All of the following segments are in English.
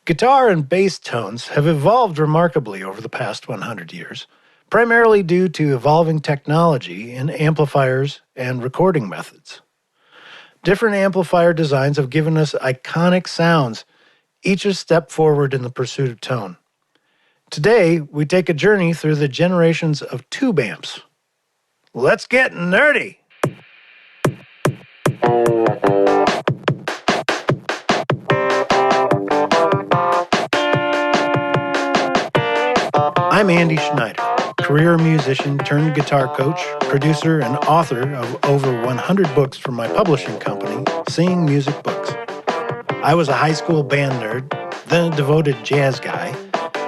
Guitar and bass tones have evolved remarkably over the past 100 years, primarily due to evolving technology in amplifiers and recording methods. Different amplifier designs have given us iconic sounds, each a step forward in the pursuit of tone. Today, we take a journey through the generations of tube amps. Let's get nerdy! I'm Andy Schneider, career musician turned guitar coach, producer, and author of over 100 books for my publishing company, Seeing Music Books. I was a high school band nerd, then a devoted jazz guy,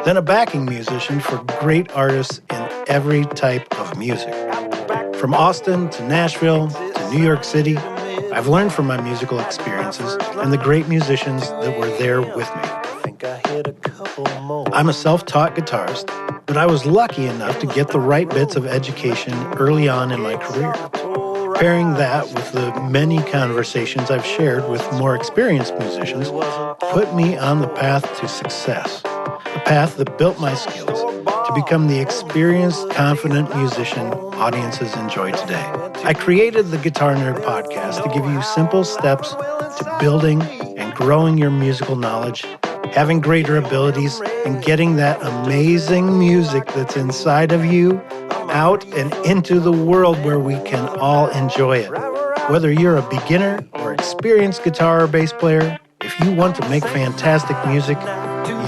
then a backing musician for great artists in every type of music. From Austin to Nashville to New York City, I've learned from my musical experiences and the great musicians that were there with me. I'm a self-taught guitarist, but I was lucky enough to get the right bits of education early on in my career. Pairing that with the many conversations I've shared with more experienced musicians put me on the path to success, a path that built my skills to become the experienced, confident musician audiences enjoy today. I created the Guitar Nerd podcast to give you simple steps to building and growing your musical knowledge, having greater abilities, and getting that amazing music that's inside of you out and into the world where we can all enjoy it. Whether you're a beginner or experienced guitar or bass player, if you want to make fantastic music,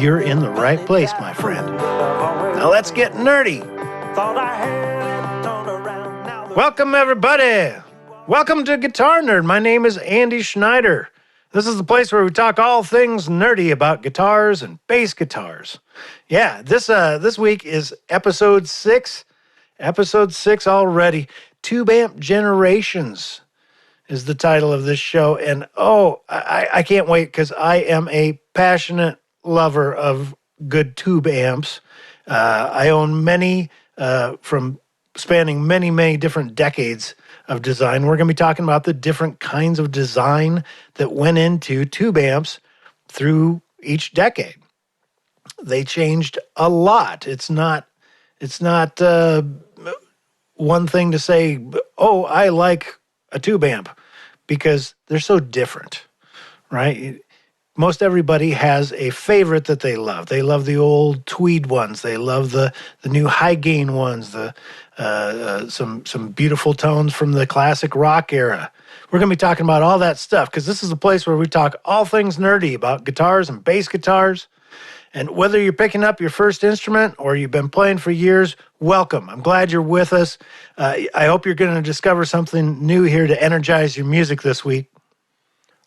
you're in the right place, my friend. Now let's get nerdy. Welcome, everybody. Welcome to Guitar Nerd. My name is Andy Schneider. This is the place where we talk all things nerdy about guitars and bass guitars. Yeah, this week is episode 6. Episode 6 already. Tube Amp Generations is the title of this show. And I can't wait because I am a passionate lover of good tube amps. I own many from spanning many different decades of design. We're going to be talking about the different kinds of design that went into tube amps through each decade. They changed a lot. It's not one thing to say, oh, I like a tube amp, because they're so different, right? Most everybody has a favorite that they love. They love the old Tweed ones. They love the new high gain ones, some beautiful tones from the classic rock era. We're going to be talking about all that stuff because this is a place where we talk all things nerdy about guitars and bass guitars. And whether you're picking up your first instrument or you've been playing for years, welcome. I'm glad you're with us. I hope you're going to discover something new here to energize your music this week.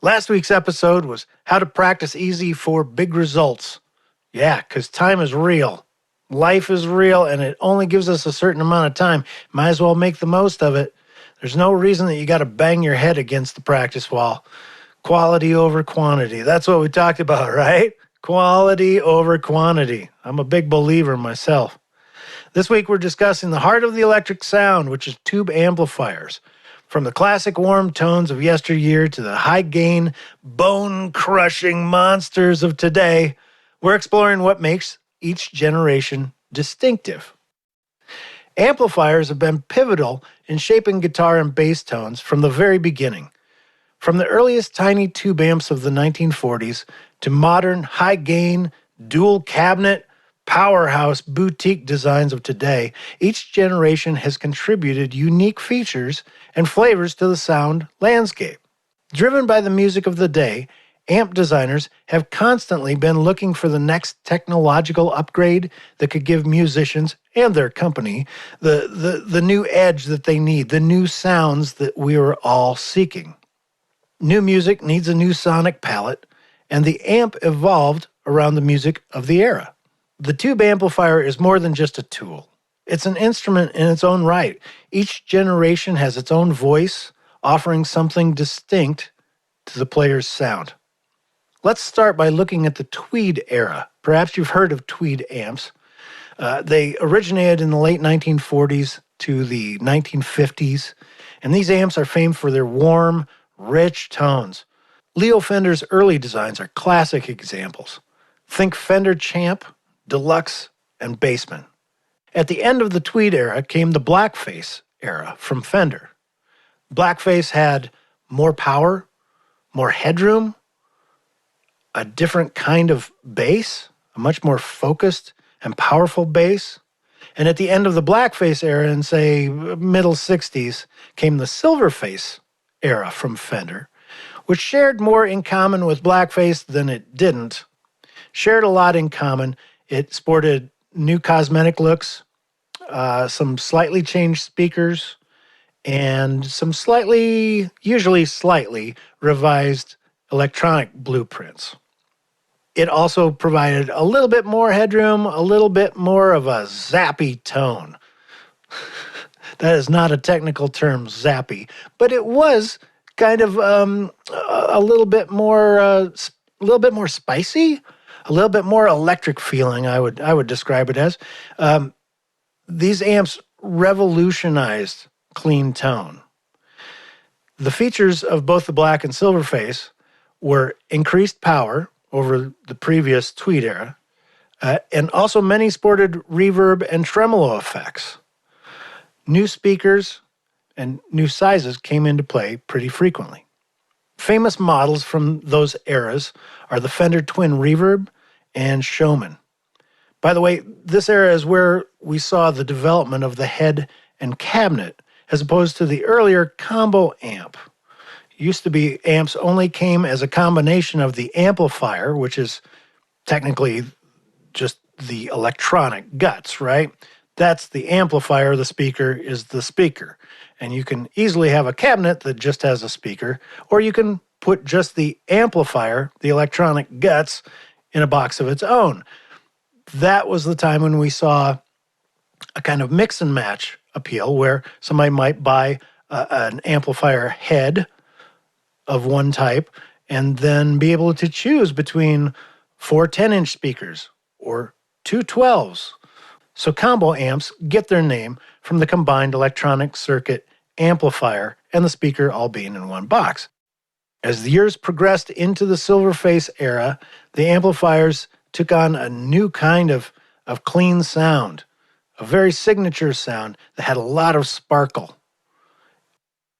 Last week's episode was how to practice easy for big results. Yeah, because time is real. Life is real, and it only gives us a certain amount of time. Might as well make the most of it. There's no reason that you got to bang your head against the practice wall. Quality over quantity. That's what we talked about, right? Quality over quantity. I'm a big believer myself. This week we're discussing the heart of the electric sound, which is tube amplifiers. From the classic warm tones of yesteryear to the high-gain, bone-crushing monsters of today, we're exploring what makes each generation distinctive. Amplifiers have been pivotal in shaping guitar and bass tones from the very beginning. From the earliest tiny tube amps of the 1940s to modern, high-gain, dual-cabinet, powerhouse boutique designs of today, each generation has contributed unique features and flavors to the sound landscape. Driven by the music of the day, amp designers have constantly been looking for the next technological upgrade that could give musicians and their company the new edge that they need, the new sounds that we are all seeking. New music needs a new sonic palette, and the amp evolved around the music of the era. The tube amplifier is more than just a tool. It's an instrument in its own right. Each generation has its own voice, offering something distinct to the player's sound. Let's start by looking at the Tweed Era. Perhaps you've heard of Tweed amps. They originated in the late 1940s to the 1950s, and these amps are famed for their warm, rich tones. Leo Fender's early designs are classic examples. Think Fender Champ, Deluxe, and Bassman. At the end of the Tweed era came the Blackface era from Fender. Blackface had more power, more headroom, a different kind of bass, a much more focused and powerful bass. And at the end of the Blackface era in, say, middle 60s, came the Silverface era from Fender, which shared more in common with Blackface than it didn't. Shared a lot in common. It sported new cosmetic looks, some slightly changed speakers, and some usually slightly, revised electronic blueprints. It also provided a little bit more headroom, a little bit more of a zappy tone. That is not a technical term, zappy, but it was kind of a little bit more spicy, a little bit more electric feeling. I would describe it as. These amps revolutionized clean tone. The features of both the Black and Silverface were increased power over the previous Tweed era, and also many sported reverb and tremolo effects. New speakers and new sizes came into play pretty frequently. Famous models from those eras are the Fender Twin Reverb and Showman. By the way, this era is where we saw the development of the head and cabinet, as opposed to the earlier combo amp. It used to be amps only came as a combination of the amplifier, which is technically just the electronic guts, right? That's the amplifier, the speaker is the speaker. And you can easily have a cabinet that just has a speaker, or you can put just the amplifier, the electronic guts, in a box of its own. That was the time when we saw a kind of mix and match appeal where somebody might buy an amplifier head of one type and then be able to choose between 4 10-inch speakers or 2 12s. So combo amps get their name from the combined electronic circuit amplifier and the speaker all being in one box. As the years progressed into the Silverface era, the amplifiers took on a new kind of clean sound, a very signature sound that had a lot of sparkle.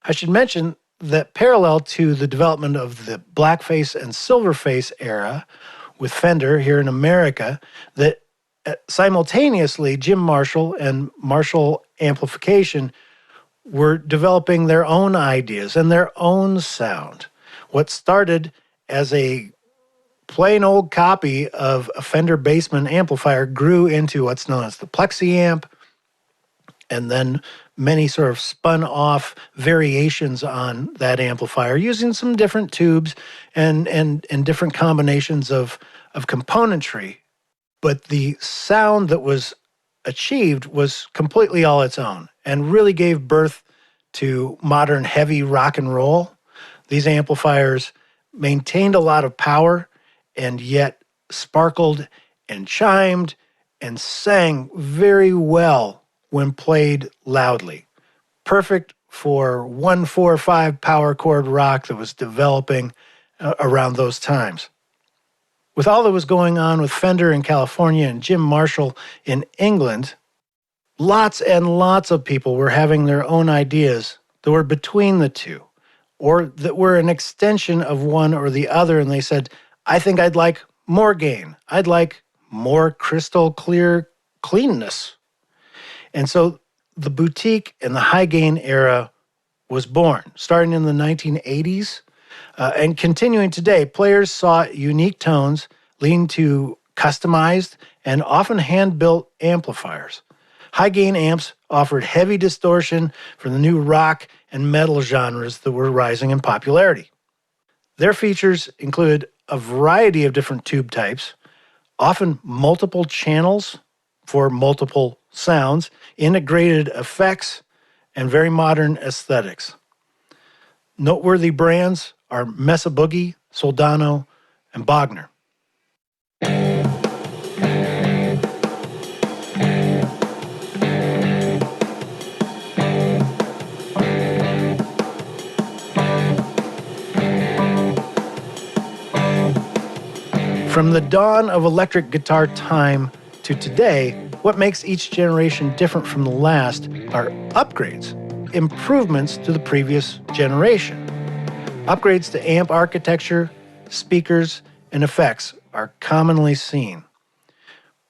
I should mention that parallel to the development of the Blackface and Silverface era with Fender here in America, that simultaneously Jim Marshall and Marshall Amplification were developing their own ideas and their own sound. What started as a plain old copy of a Fender Bassman amplifier grew into what's known as the Plexi amp, and then many sort of spun off variations on that amplifier using some different tubes and different combinations of componentry. But the sound that was achieved was completely all its own and really gave birth to modern heavy rock and roll. These amplifiers maintained a lot of power and yet sparkled and chimed and sang very well when played loudly. Perfect for 1-4-5 power chord rock that was developing around those times. With all that was going on with Fender in California and Jim Marshall in England, lots and lots of people were having their own ideas that were between the two, or that were an extension of one or the other, and they said, I think I'd like more gain. I'd like more crystal clear cleanness. And so the boutique and the high gain era was born, starting in the 1980s and continuing today. Players sought unique tones, leading to customized and often hand-built amplifiers. High gain amps offered heavy distortion for the new rock and metal genres that were rising in popularity. Their features included a variety of different tube types, often multiple channels for multiple sounds, integrated effects, and very modern aesthetics. Noteworthy brands are Mesa Boogie, Soldano, and Bogner. From the dawn of electric guitar time to today, what makes each generation different from the last are upgrades, improvements to the previous generation. Upgrades to amp architecture, speakers, and effects are commonly seen.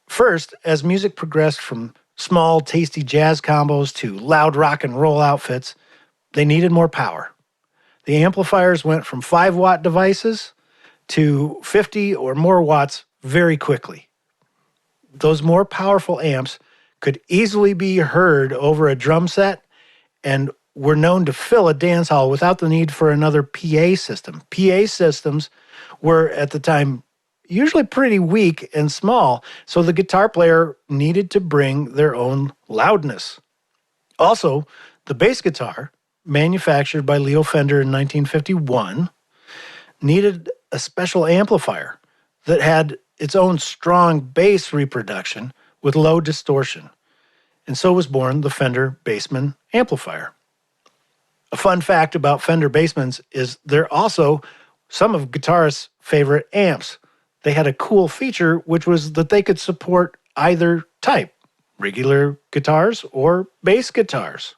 First, as music progressed from small, tasty jazz combos to loud rock and roll outfits, they needed more power. The amplifiers went from 5-watt devices to 50 or more watts very quickly. Those more powerful amps could easily be heard over a drum set and were known to fill a dance hall without the need for another PA system. PA systems were, at the time, usually pretty weak and small, so the guitar player needed to bring their own loudness. Also, the bass guitar, manufactured by Leo Fender in 1951, needed a special amplifier that had its own strong bass reproduction with low distortion. And so was born the Fender Bassman amplifier. A fun fact about Fender Bassmans is they're also some of guitarists' favorite amps. They had a cool feature, which was that they could support either type, regular guitars or bass guitars.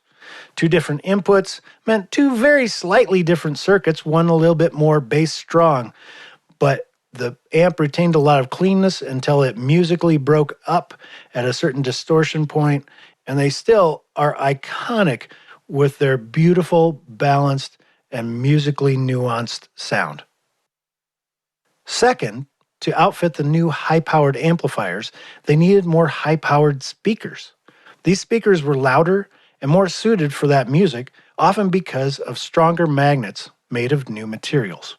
Two different inputs meant two very slightly different circuits, one a little bit more bass strong, but the amp retained a lot of cleanness until it musically broke up at a certain distortion point, and they still are iconic with their beautiful, balanced, and musically nuanced sound. Second, to outfit the new high-powered amplifiers, they needed more high-powered speakers. These speakers were louder and more suited for that music, often because of stronger magnets made of new materials.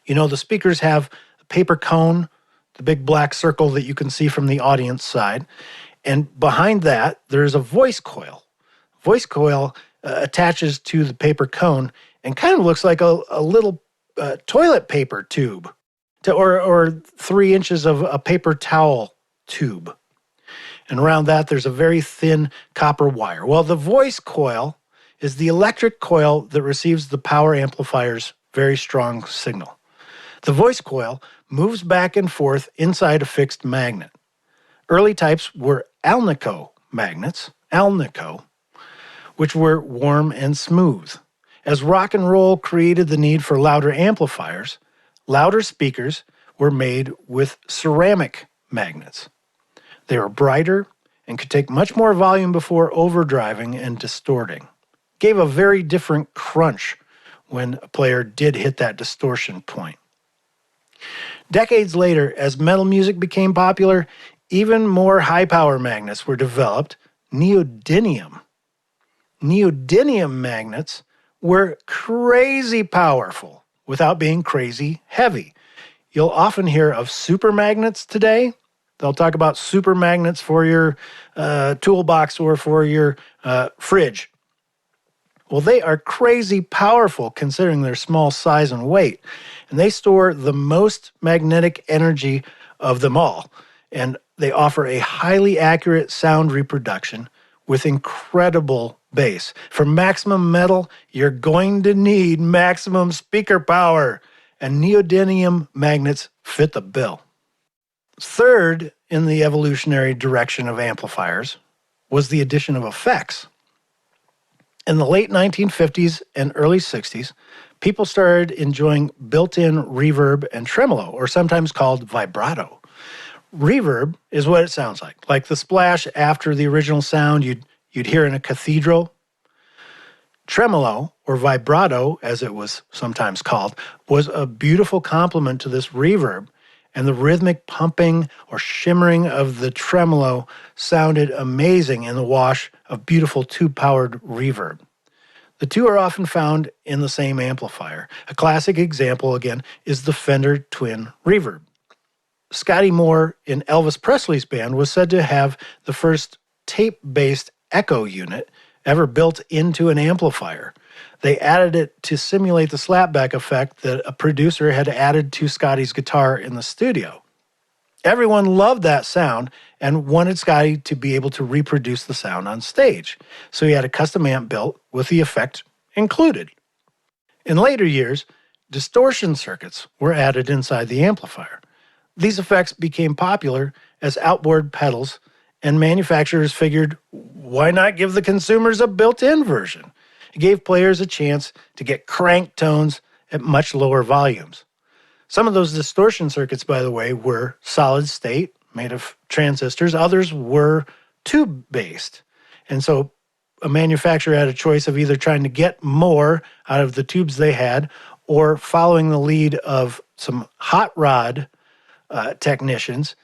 You know, the speakers have a paper cone, the big black circle that you can see from the audience side, and behind that, there's a voice coil. Voice coil attaches to the paper cone and kind of looks like a little toilet paper tube, or 3 inches of a paper towel tube. And around that, there's a very thin copper wire. Well, the voice coil is the electric coil that receives the power amplifier's very strong signal. The voice coil moves back and forth inside a fixed magnet. Early types were Alnico magnets, which were warm and smooth. As rock and roll created the need for louder amplifiers, louder speakers were made with ceramic magnets. They were brighter and could take much more volume before overdriving and distorting. Gave a very different crunch when a player did hit that distortion point. Decades later, as metal music became popular, even more high-power magnets were developed, neodymium. Neodymium magnets were crazy powerful without being crazy heavy. You'll often hear of super magnets today. They'll talk about super magnets for your toolbox or for your fridge. Well, they are crazy powerful considering their small size and weight. And they store the most magnetic energy of them all. And they offer a highly accurate sound reproduction with incredible bass. For maximum metal, you're going to need maximum speaker power. And neodymium magnets fit the bill. Third in the evolutionary direction of amplifiers was the addition of effects. In the late 1950s and early 60s, people started enjoying built-in reverb and tremolo, or sometimes called vibrato. Reverb is what it sounds like the splash after the original sound you'd hear in a cathedral. Tremolo, or vibrato as it was sometimes called, was a beautiful complement to this reverb, and the rhythmic pumping or shimmering of the tremolo sounded amazing in the wash of beautiful tube-powered reverb. The two are often found in the same amplifier. A classic example, again, is the Fender Twin Reverb. Scotty Moore in Elvis Presley's band was said to have the first tape-based echo unit ever built into an amplifier. They added it to simulate the slapback effect that a producer had added to Scotty's guitar in the studio. Everyone loved that sound and wanted Scotty to be able to reproduce the sound on stage, so he had a custom amp built with the effect included. In later years, distortion circuits were added inside the amplifier. These effects became popular as outboard pedals, and manufacturers figured, why not give the consumers a built-in version? It gave players a chance to get cranked tones at much lower volumes. Some of those distortion circuits, by the way, were solid state, made of transistors. Others were tube-based. And so a manufacturer had a choice of either trying to get more out of the tubes they had or following the lead of some hot rod technicians.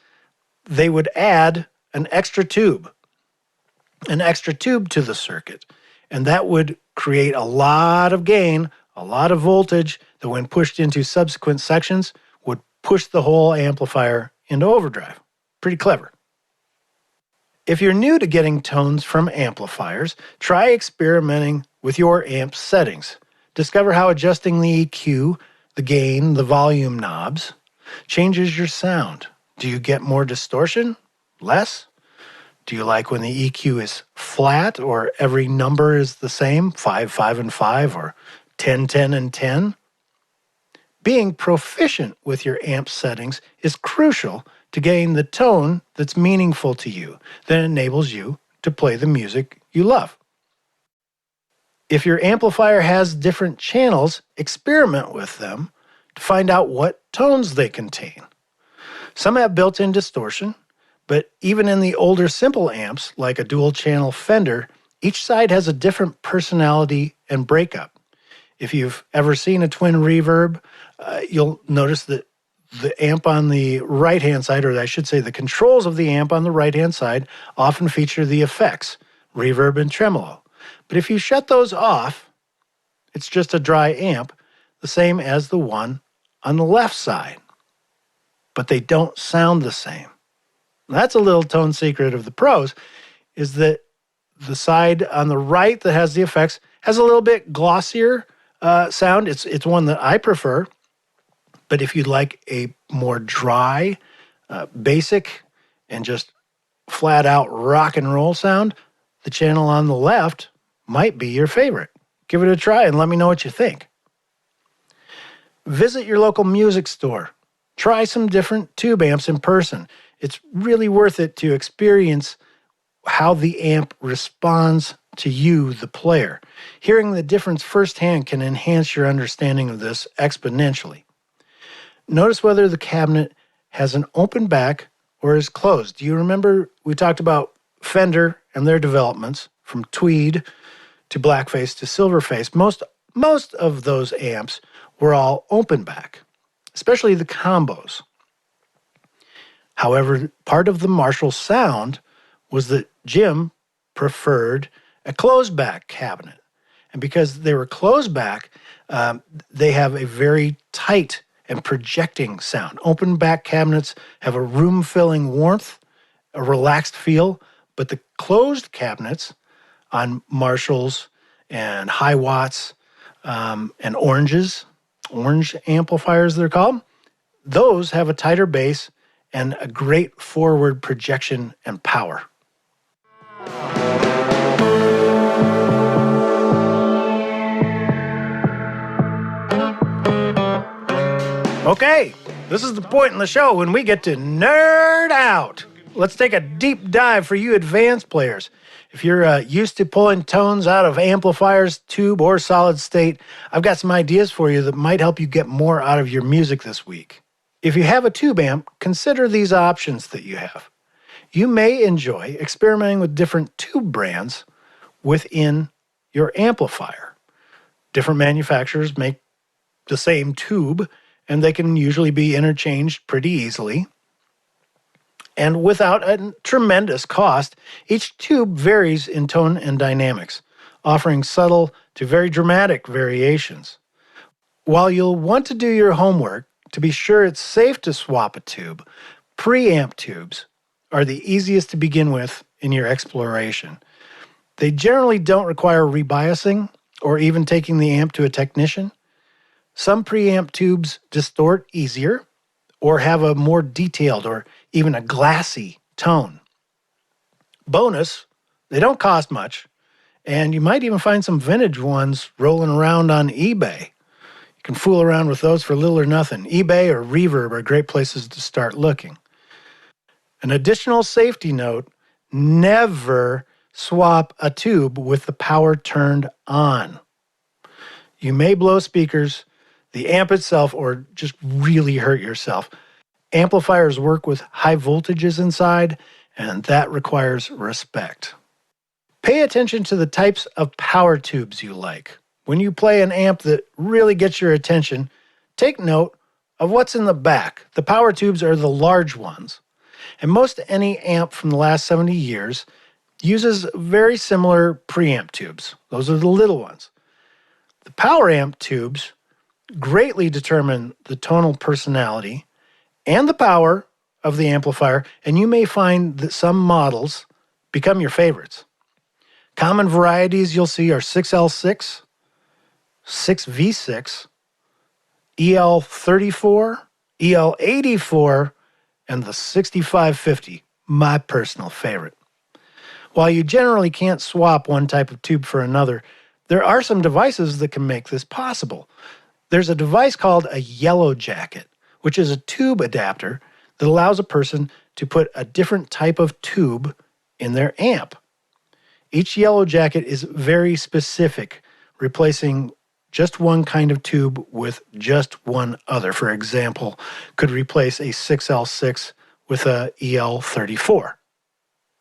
They would add an extra tube to the circuit. And that would create a lot of gain, a lot of voltage that when pushed into subsequent sections would push the whole amplifier into overdrive. Pretty clever. If you're new to getting tones from amplifiers, try experimenting with your amp settings. Discover how adjusting the EQ, the gain, the volume knobs changes your sound. Do you get more distortion? Less? Do you like when the EQ is flat or every number is the same, 5, 5, and 5, or 10, 10, and 10? Being proficient with your amp settings is crucial to getting the tone that's meaningful to you, that enables you to play the music you love. If your amplifier has different channels, experiment with them to find out what tones they contain. Some have built-in distortion, but even in the older simple amps, like a dual-channel Fender, each side has a different personality and breakup. If you've ever seen a twin reverb, you'll notice that the amp on the right-hand side, or I should say the controls of the amp on the right-hand side, often feature the effects, reverb and tremolo. But if you shut those off, it's just a dry amp, the same as the one on the left side. But they don't sound the same. That's a little tone secret of the pros, is that the side on the right that has the effects has a little bit glossier sound. It's one that I prefer. But if you'd like a more dry, basic, and just flat out rock and roll sound, the channel on the left might be your favorite. Give it a try and let me know what you think. Visit your local music store. Try some different tube amps in person. It's really worth it to experience how the amp responds to you, the player. Hearing the difference firsthand can enhance your understanding of this exponentially. Notice whether the cabinet has an open back or is closed. Do you remember we talked about Fender and their developments from Tweed to Blackface to Silverface? Most of those amps were all open back, especially the combos. However, part of the Marshall sound was that Jim preferred a closed back cabinet. And because they were closed back, they have a very tight and projecting sound. Open back cabinets have a room-filling warmth, a relaxed feel, but the closed cabinets on Marshalls and High Watts and orange amplifiers they're called, those have a tighter bass and a great forward projection and power. Okay, this is the point in the show when we get to nerd out. Let's take a deep dive for you advanced players. If you're used to pulling tones out of amplifiers, tube, or solid state, I've got some ideas for you that might help you get more out of your music this week. If you have a tube amp, consider these options that you have. You may enjoy experimenting with different tube brands within your amplifier. Different manufacturers make the same tube, and they can usually be interchanged pretty easily. And without a tremendous cost, each tube varies in tone and dynamics, offering subtle to very dramatic variations. While you'll want to do your homework to be sure it's safe to swap a tube, preamp tubes are the easiest to begin with in your exploration. They generally don't require rebiasing or even taking the amp to a technician. Some preamp tubes distort easier or have a more detailed or even a glassy tone. Bonus, they don't cost much, and you might even find some vintage ones rolling around on eBay. You can fool around with those for little or nothing. eBay or Reverb are great places to start looking. An additional safety note, never swap a tube with the power turned on. You may blow speakers, the amp itself, or just really hurt yourself. Amplifiers work with high voltages inside, and that requires respect. Pay attention to the types of power tubes you like. When you play an amp that really gets your attention, take note of what's in the back. The power tubes are the large ones. And most any amp from the last 70 years uses very similar preamp tubes. Those are the little ones. The power amp tubes greatly determine the tonal personality and the power of the amplifier, and you may find that some models become your favorites. Common varieties you'll see are 6L6, 6V6, EL34, EL84, and the 6550, my personal favorite. While you generally can't swap one type of tube for another, there are some devices that can make this possible. There's a device called a yellow jacket, which is a tube adapter that allows a person to put a different type of tube in their amp. Each yellow jacket is very specific, replacing just one kind of tube with just one other. For example, could replace a 6L6 with a EL34.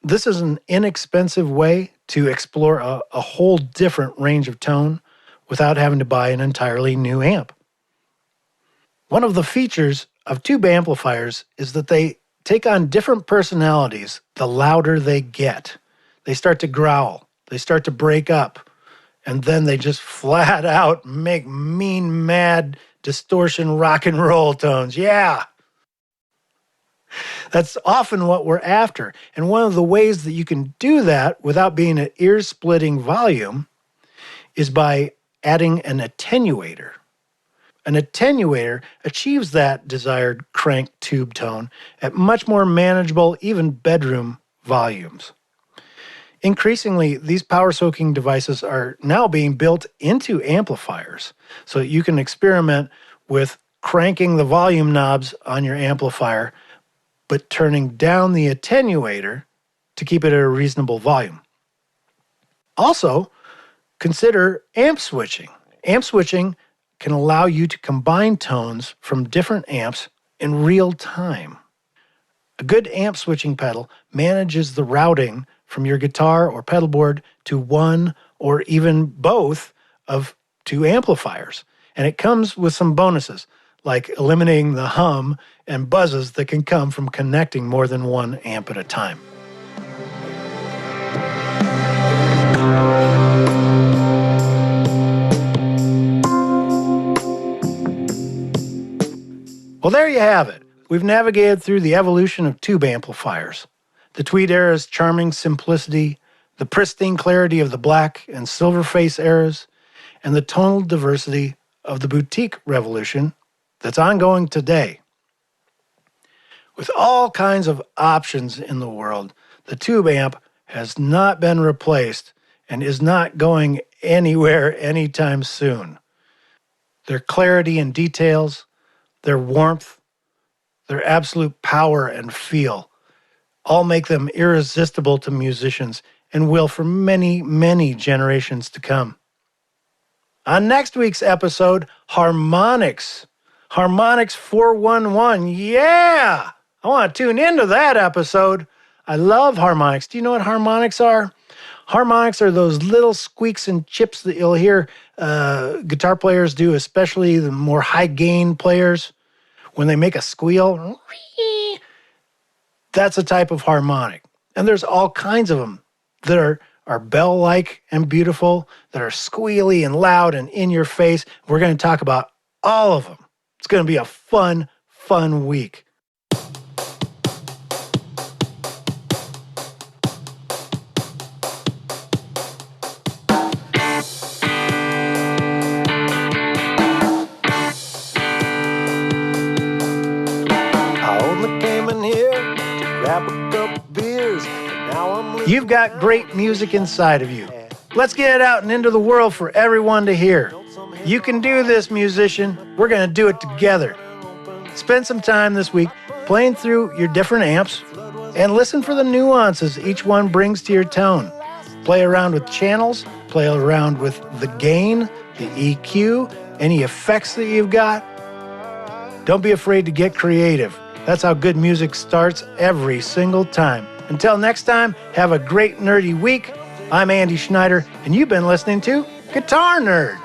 This is an inexpensive way to explore a whole different range of tone without having to buy an entirely new amp. One of the features of tube amplifiers is that they take on different personalities the louder they get. They start to growl, they start to break up, and then they just flat out make mean, mad distortion rock and roll tones. Yeah! That's often what we're after. And one of the ways that you can do that without being at ear-splitting volume is by adding an attenuator. An attenuator achieves that desired crank tube tone at much more manageable, even bedroom volumes. Increasingly, these power-soaking devices are now being built into amplifiers, so that you can experiment with cranking the volume knobs on your amplifier, but turning down the attenuator to keep it at a reasonable volume. Also, consider amp switching. Amp switching can allow you to combine tones from different amps in real time. A good amp switching pedal manages the routing from your guitar or pedal board to one or even both of two amplifiers. And it comes with some bonuses, like eliminating the hum and buzzes that can come from connecting more than one amp at a time. Well, there you have it. We've navigated through the evolution of tube amplifiers, the Tweed Era's charming simplicity, the pristine clarity of the Black and Silverface eras, and the tonal diversity of the boutique revolution that's ongoing today. With all kinds of options in the world, the tube amp has not been replaced and is not going anywhere anytime soon. Their clarity and details, their warmth, their absolute power and feel all make them irresistible to musicians and will for many, many generations to come. On next week's episode, harmonics. Harmonics 411. Yeah! I want to tune into that episode. I love harmonics. Do you know what harmonics are? Harmonics are those little squeaks and chips that you'll hear guitar players do, especially the more high-gain players. When they make a squeal, that's a type of harmonic. And there's all kinds of them that are bell-like and beautiful, that are squealy and loud and in your face. We're going to talk about all of them. It's going to be a fun, fun week. You've got great music inside of you. Let's get it out and into the world for everyone to hear. You can do this, musician. We're going to do it together. Spend some time this week playing through your different amps and listen for the nuances each one brings to your tone. Play around with channels, play around with the gain, the EQ, any effects that you've got. Don't be afraid to get creative. That's how good music starts every single time. Until next time, have a great nerdy week. I'm Andy Schneider, and you've been listening to Guitar Nerd.